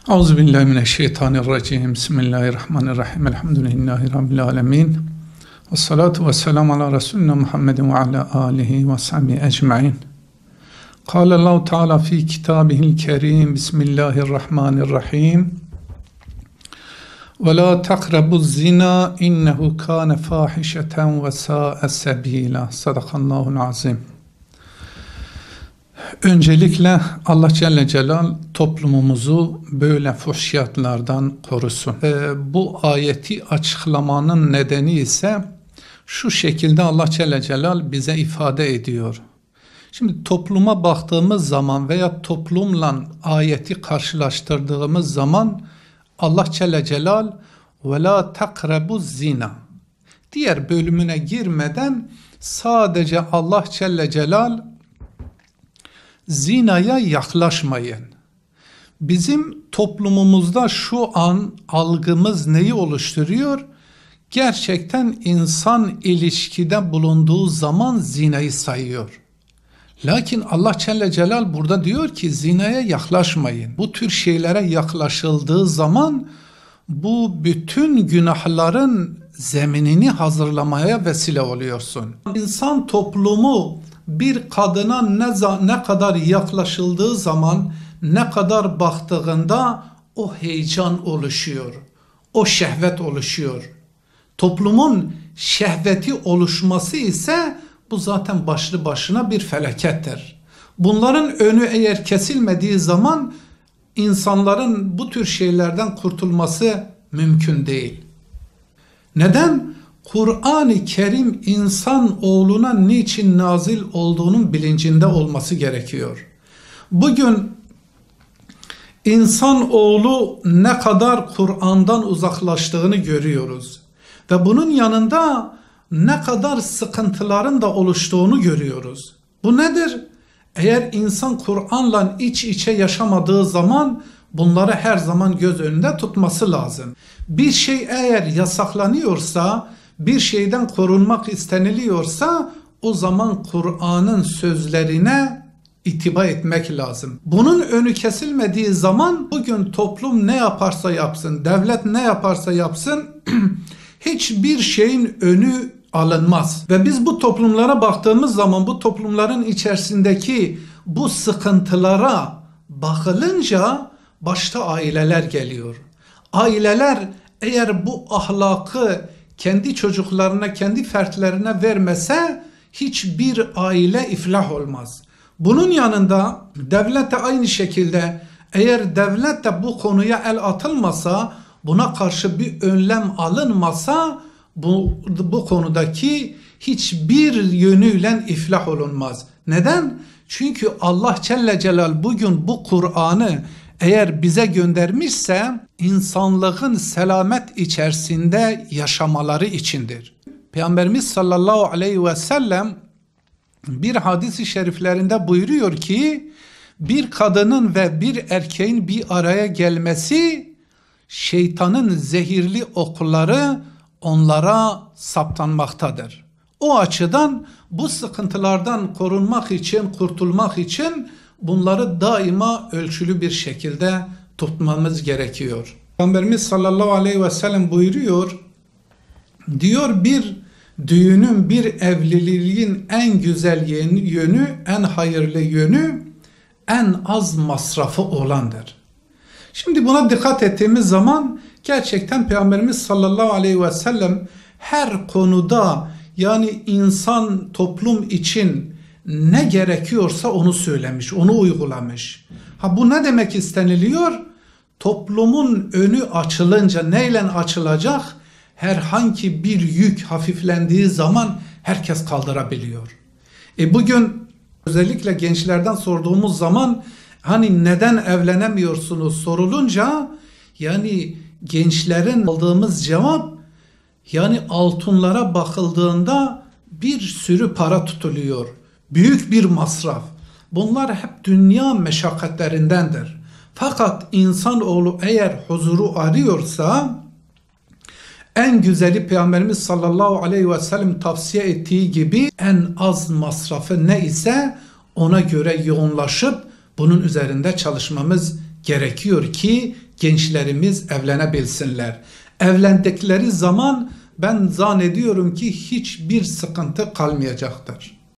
Euzubillahimineşşeytanirracim. Bismillahirrahmanirrahim. Elhamdülillahi Rabbil alemin. Ve salatu ve selamu ala Resulina Muhammedin ve ala alihi ve sahbihi ecma'in. Kâle Allahu Teala fi kitabihil kerim. Bismillahirrahmanirrahim. Ve la takrabuz zina innehu kâne fâhişeten ve sâ'e sebîlâ. Sadakallahul azim. Öncelikle Allah Celle Celal toplumumuzu böyle fuhşiyatlardan korusun. Bu ayeti açıklamanın nedeni ise şu şekilde Allah Celle Celal bize ifade ediyor. Şimdi topluma baktığımız zaman veya toplumla ayeti karşılaştırdığımız zaman Allah Celle Celal ve la takrabuz zina diğer bölümüne girmeden sadece Allah Celle Celal zinaya yaklaşmayın. Bizim toplumumuzda şu an algımız neyi oluşturuyor? Gerçekten insan ilişkide bulunduğu zaman zinayı sayıyor. Lakin Allah Celle Celal burada diyor ki zinaya yaklaşmayın. Bu tür şeylere yaklaşıldığı zaman bu bütün günahların zeminini hazırlamaya vesile oluyorsun. İnsan toplumu bir kadına ne kadar yaklaşıldığı zaman, ne kadar baktığında o heyecan oluşuyor, o şehvet oluşuyor. Toplumun şehveti oluşması ise bu zaten başlı başına bir felakettir. Bunların önü eğer kesilmediği zaman insanların bu tür şeylerden kurtulması mümkün değil. Neden? Kur'an-ı Kerim insan oğluna niçin nazil olduğunun bilincinde olması gerekiyor. Bugün insan oğlu ne kadar Kur'an'dan uzaklaştığını görüyoruz. Ve bunun yanında ne kadar sıkıntıların da oluştuğunu görüyoruz. Bu nedir? Eğer insan Kur'an'la iç içe yaşamadığı zaman bunları her zaman göz önünde tutması lazım. Bir şey eğer yasaklanıyorsa, bir şeyden korunmak isteniliyorsa o zaman Kur'an'ın sözlerine itibar etmek lazım. Bunun önü kesilmediği zaman bugün toplum ne yaparsa yapsın, devlet ne yaparsa yapsın hiçbir şeyin önü alınmaz. Ve biz bu toplumlara baktığımız zaman bu toplumların içerisindeki bu sıkıntılara bakılınca başta aileler geliyor. Aileler eğer bu ahlakı kendi çocuklarına, kendi fertlerine vermese hiçbir aile iflah olmaz. Bunun yanında devlet de aynı şekilde eğer devlet de bu konuya el atılmasa, buna karşı bir önlem alınmasa bu konudaki hiçbir yönüyle iflah olunmaz. Neden? Çünkü Allah Celle Celal bugün bu Kur'an'ı eğer bize göndermişse insanlığın selamet içerisinde yaşamaları içindir. Peygamberimiz sallallahu aleyhi ve sellem bir hadis-i şeriflerinde buyuruyor ki bir kadının ve bir erkeğin bir araya gelmesi şeytanın zehirli okları onlara saptanmaktadır. O açıdan bu sıkıntılardan korunmak için, kurtulmak için bunları daima ölçülü bir şekilde tutmamız gerekiyor. Peygamberimiz sallallahu aleyhi ve sellem buyuruyor, diyor bir düğünün, bir evliliğin en güzel yönü, en hayırlı yönü, en az masrafı olandır. Şimdi buna dikkat ettiğimiz zaman gerçekten Peygamberimiz sallallahu aleyhi ve sellem her konuda yani insan toplum için ne gerekiyorsa onu söylemiş, onu uygulamış. Bu ne demek isteniliyor? Toplumun önü açılınca neyle açılacak? Herhangi bir yük hafiflendiği zaman herkes kaldırabiliyor. Bugün özellikle gençlerden sorduğumuz zaman hani neden evlenemiyorsunuz sorulunca yani gençlerin aldığımız cevap yani altınlara bakıldığında bir sürü para tutuluyor. Büyük bir masraf. Bunlar hep dünya meşakkatlerindendir. Fakat insanoğlu eğer huzuru arıyorsa en güzeli Peygamberimiz sallallahu aleyhi ve sellem tavsiye ettiği gibi en az masrafı ne ise ona göre yoğunlaşıp bunun üzerinde çalışmamız gerekiyor ki gençlerimiz evlenebilsinler. Evlendikleri zaman ben zannediyorum ki hiçbir sıkıntı kalmayacaktır.